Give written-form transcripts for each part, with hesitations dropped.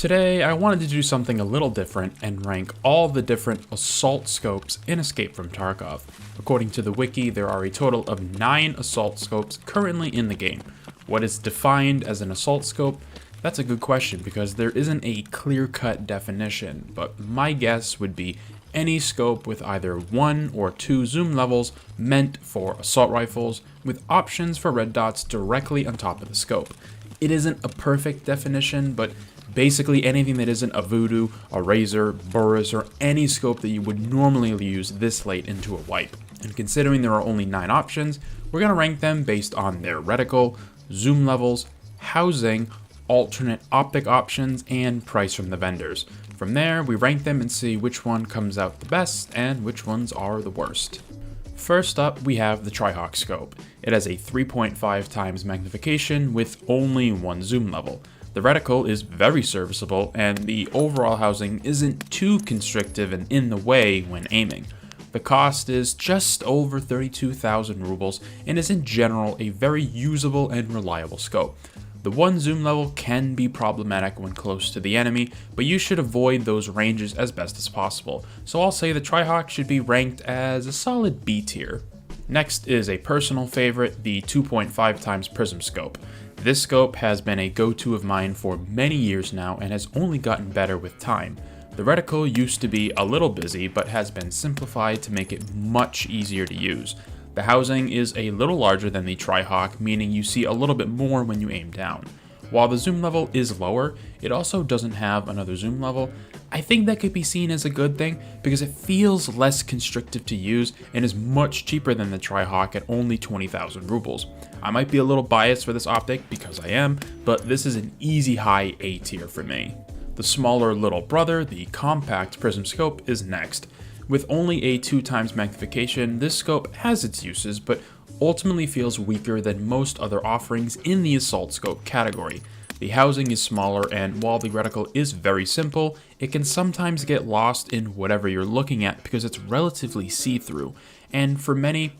Today, I wanted to do something a little different and rank all the different assault scopes in Escape from Tarkov. According to the wiki, there are a total of 9 assault scopes currently in the game. What is defined as an assault scope? That's a good question because there isn't a clear-cut definition, but my guess would be any scope with either 1 or 2 zoom levels meant for assault rifles, with options for red dots directly on top of the scope. It isn't a perfect definition, but basically anything that isn't a Voodoo, a Razor, Burris, or any scope that you would normally use this late into a wipe. And considering there are only 9 options, we're going to rank them based on their reticle, zoom levels, housing, alternate optic options, and price from the vendors. From there, we rank them and see which one comes out the best and which ones are the worst. First up, we have the Trihawk scope. It has a 3.5 times magnification with only 1 zoom level. The reticle is very serviceable, and the overall housing isn't too constrictive and in the way when aiming. The cost is just over 32,000 rubles and is in general a very usable and reliable scope. The 1 zoom level can be problematic when close to the enemy, but you should avoid those ranges as best as possible, so I'll say the Trihawk should be ranked as a solid B tier. Next is a personal favorite, the 2.5 times prism scope. This scope has been a go-to of mine for many years now and has only gotten better with time. The reticle used to be a little busy, but has been simplified to make it much easier to use. The housing is a little larger than the Trihawk, meaning you see a little bit more when you aim down. While the zoom level is lower, it also doesn't have another zoom level. I think that could be seen as a good thing because it feels less constrictive to use and is much cheaper than the Trihawk at only 20,000 rubles. I might be a little biased for this optic because I am, but this is an easy high A tier for me. The smaller little brother, the compact prism scope, is next. With only a 2 times magnification, this scope has its uses, but ultimately feels weaker than most other offerings in the assault scope category. The housing is smaller, and while the reticle is very simple, it can sometimes get lost in whatever you're looking at because it's relatively see-through. And for many,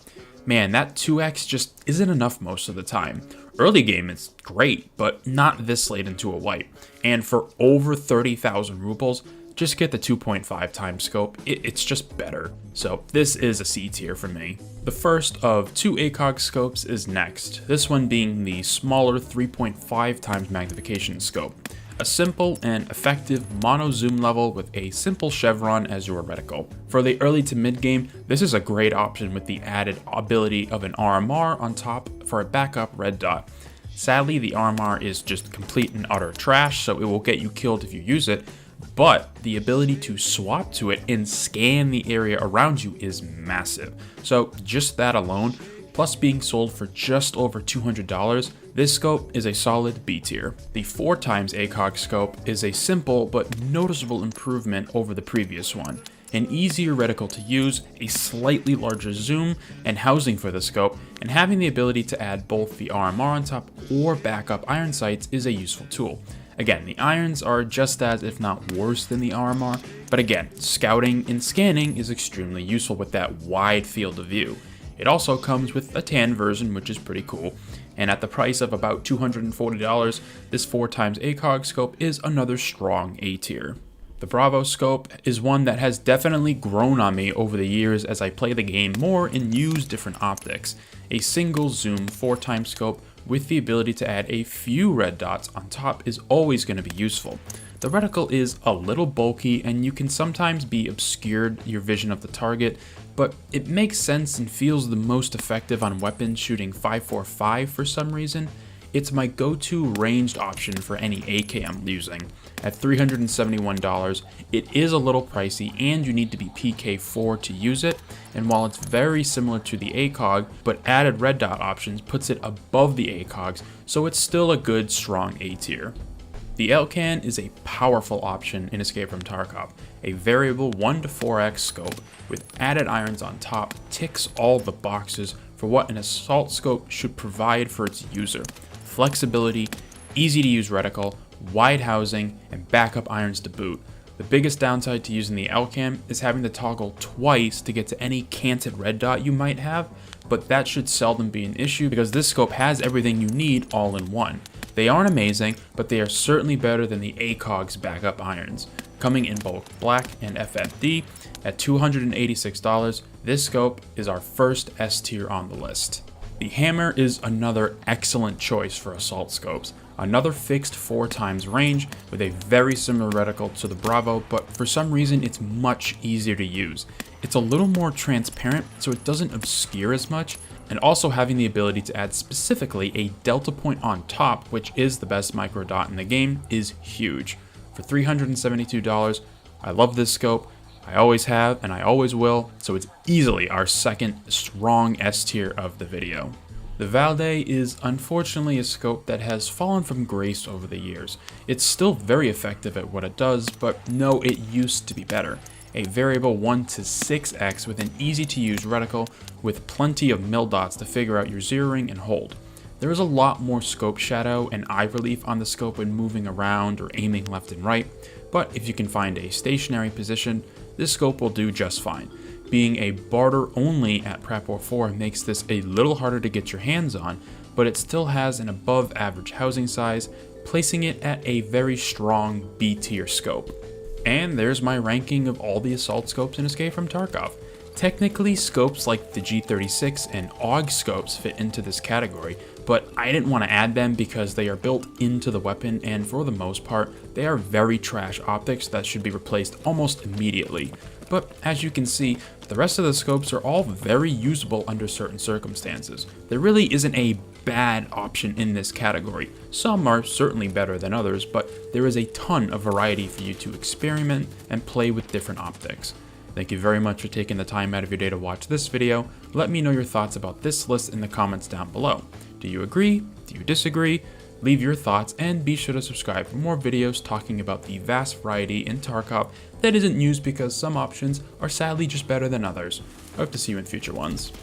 man, that 2x just isn't enough most of the time. Early game it's great, but not this late into a wipe. And for over 30,000 rubles, just get the 2.5 times scope, it's just better. So this is a C tier for me. The first of 2 ACOG scopes is next, this one being the smaller 3.5 times magnification scope. A simple and effective mono zoom level with a simple chevron as your reticle. For the early to mid game, this is a great option with the added ability of an RMR on top for a backup red dot. Sadly, the RMR is just complete and utter trash, so it will get you killed if you use it, but the ability to swap to it and scan the area around you is massive. So just that alone, plus being sold for just over $200, this scope is a solid B tier. The 4 times ACOG scope is a simple but noticeable improvement over the previous one. An easier reticle to use, a slightly larger zoom and housing for the scope, and having the ability to add both the RMR on top or backup iron sights is a useful tool. Again, the irons are just as, if not worse than the RMR, but again, scouting and scanning is extremely useful with that wide field of view. It also comes with a tan version, which is pretty cool, and at the price of about $240, this 4 times ACOG scope is another strong A tier. The Bravo scope is one that has definitely grown on me over the years as I play the game more and use different optics. A single zoom 4 times scope with the ability to add a few red dots on top is always going to be useful. The reticle is a little bulky and you can sometimes be obscured your vision of the target, but it makes sense and feels the most effective on weapons shooting 5.45 for some reason. It's my go-to ranged option for any AK I'm using. At $371, it is a little pricey and you need to be PK4 to use it, and while it's very similar to the ACOG, but added red dot options puts it above the ACOGs, so it's still a good strong A tier. The LCAN is a powerful option in Escape from Tarkov. A variable 1 to 4x scope with added irons on top ticks all the boxes for what an assault scope should provide for its user. Flexibility, easy to use reticle, wide housing, and backup irons to boot. The biggest downside to using the LCAM is having to toggle twice to get to any canted red dot you might have, but that should seldom be an issue because this scope has everything you need all in one. They aren't amazing, but they are certainly better than the ACOG's backup irons. Coming in both black and FFD at $286, this scope is our first S tier on the list. The hammer is another excellent choice for assault scopes. Another fixed 4x range with a very similar reticle to the Bravo, but for some reason it's much easier to use. It's a little more transparent, so it doesn't obscure as much, and also having the ability to add specifically a delta point on top, which is the best micro dot in the game, is huge. For $372, I love this scope. I always have and I always will, so it's easily our second strong S tier of the video. The Valday is unfortunately a scope that has fallen from grace over the years. It's still very effective at what it does, but no, it used to be better. A variable 1 to 6x with an easy to use reticle with plenty of mil dots to figure out your zeroing and hold. There is a lot more scope shadow and eye relief on the scope when moving around or aiming left and right, but if you can find a stationary position, this scope will do just fine. Being a barter only at Prep War 4 makes this a little harder to get your hands on, but it still has an above average housing size, placing it at a very strong B tier scope. And there's my ranking of all the assault scopes in Escape from Tarkov. Technically, scopes like the G36 and AUG scopes fit into this category, but I didn't want to add them because they are built into the weapon, and for the most part, they are very trash optics that should be replaced almost immediately. But as you can see, the rest of the scopes are all very usable under certain circumstances. There really isn't a bad option in this category. Some are certainly better than others, but there is a ton of variety for you to experiment and play with different optics. Thank you very much for taking the time out of your day to watch this video. Let me know your thoughts about this list in the comments down below. Do you agree? Do you disagree? Leave your thoughts and be sure to subscribe for more videos talking about the vast variety in Tarkov that isn't used because some options are sadly just better than others. I hope to see you in future ones.